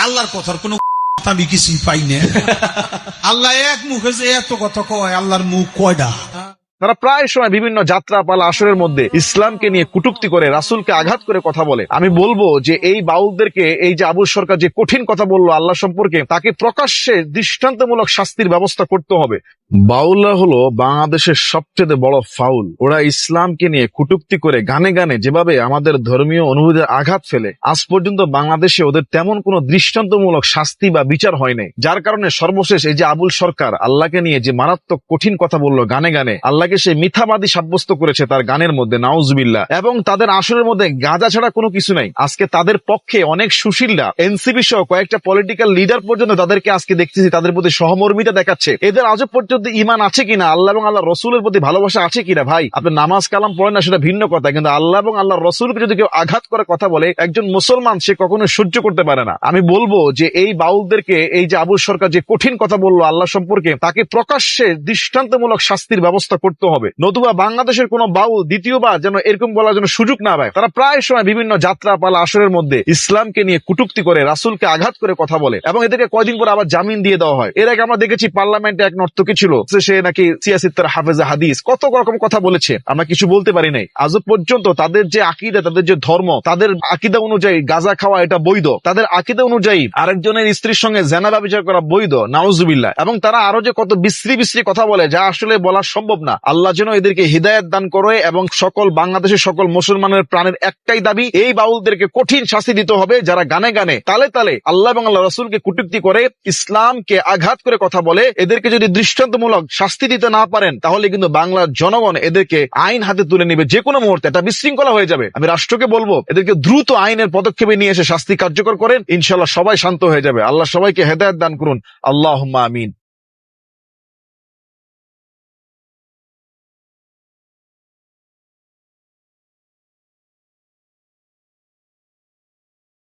আল্লাহর কথার কোনো আমি কিছুই পাই না। আল্লাহ এক মুখে যে এত কথা কয়, আল্লাহর মুখ কয়টা? তারা প্রায় সময় বিভিন্ন যাত্রা পালা আসরের মধ্যে ইসলামকে নিয়ে কটূক্তি করে, রাসূলকে আঘাত করে কথা বলে। আমি বলবো যে এই বাউলদেরকে, এই যে আবুল সরকার যে কঠিন কথা বললো আল্লাহ সম্পর্কে, তাকে প্রকাশ্যে দৃষ্টান্তমূলক শাস্তির ব্যবস্থা করতে হবে। বাউলরা হলো বাংলাদেশের সবচেয়ে বড় ফাউল। ওরা ইসলামকে নিয়ে কটূক্তি করে গানে গানে যেভাবে আমাদের ধর্মীয় অনুভূতির আঘাত ফেলে, আজ পর্যন্ত বাংলাদেশে ওদের তেমন কোনো দৃষ্টান্তমূলক শাস্তি বা বিচার হয় নাই। যার কারণে সর্বশেষ এই যে আবুল সরকার আল্লাহকে নিয়ে যে মারাত্মক কঠিন কথা বললো গানে গানে, আল্লাহকে সে মিথ্যাবাদী সাব্যস্ত করেছে তার গানের মধ্যে, নাউজুবিল্লাহ। এবং তাদের আসরের মধ্যে গাঁজা ছাড়া কোনো কিছু নাই। আজকে তাদের পক্ষে অনেক সুশীলরা, এনসিপি সহ কয়েকটা পলিটিক্যাল লিডার পর্যন্ত তাদেরকে আজকে দেখতেছি তাদের প্রতি সহমর্মিতা দেখাচ্ছে। এদের আজও পর্যন্ত ঈমান আছে কিনা, আল্লাহ এবং আল্লাহ রসুলের প্রতি ভালোবাসা আছে কিনা? ভাই, আপনি নামাজ কালাম পড়েন না সেটা ভিন্ন কথা, কিন্তু আল্লাহ এবং আল্লাহ রসুলকে যদি কেউ আঘাত করে কথা বলে, একজন মুসলমান সে কখনো সহ্য করতে পারে না। আমি বলবো যে এই বাউলদেরকে, এই যে আবুল সরকার যে কঠিন কথা বললো আল্লাহ সম্পর্কে, তাকে প্রকাশ্যে দৃষ্টান্তমূলক শাস্তির ব্যবস্থা করতে হবে। নতুবা বাংলাদেশের কোন বাউল দ্বিতীয়বার যেন এরকম বলার জন্য সুযোগ না পায়। তারা প্রায় সময় বিভিন্ন যাত্রা পালা আসরের মধ্যে ইসলামকে নিয়ে কটূক্তি করে, রাসূলকে আঘাত করে কথা বলে, এবং এদেরকে কয়দিন পর আবার জামিন দিয়ে দেওয়া হয়। এর আগে আমরা দেখেছি পার্লামেন্টে এক নর্তকী ছিল, সে নাকি সিয়াসিত্তার হাফেজা হাদিস, কত রকম কথা বলেছে, আমরা কিছু বলতে পারি নাই। আজও পর্যন্ত তাদের যে আকীদা, তাদের যে ধর্ম, তাদের আকীদা অনুযায়ী গাঁজা খাওয়া এটা বৈধ, তাদের আকীদা অনুযায়ী আরেকজনের স্ত্রীর সঙ্গে জিনা ব্যভিচার করা বৈধ, নাউজুবিল্লাহ। এবং তারা আরো যে কত বিশ্রী বিশ্রী কথা বলে যা আসলে বলা সম্ভব না। আল্লাহ যেন এদেরকে হিদায়াত দান করে, এবং সকল বাংলাদেশের সকল মুসলমানের প্রাণের একটাই দাবি, এই বাউলদেরকে কঠিন শাস্তি দিতে হবে যারা গানে গানে তালে তালে আল্লাহ এবং আল্লাহ রাসূলকে কটূক্তি করে, ইসলামকে আঘাত করে কথা বলে। এদেরকে যদি দৃষ্টান্তমূলক শাস্তি দিতে না পারেন, তাহলে কিন্তু বাংলার জনগণ এদেরকে আইন হাতে তুলে নিবে যে কোনো মুহূর্তে। এটা বিশৃঙ্খলা হয়ে যাবে। আমি রাষ্ট্রকে বলবো এদেরকে দ্রুত আইনের পদক্ষেপে নিয়ে এসে শাস্তি কার্যকর করেন, ইনশাআল্লাহ সবাই শান্ত হয়ে যাবে। আল্লাহ সবাইকে হেদায়েত দান করুন, আল্লাহুম্মা আমিন।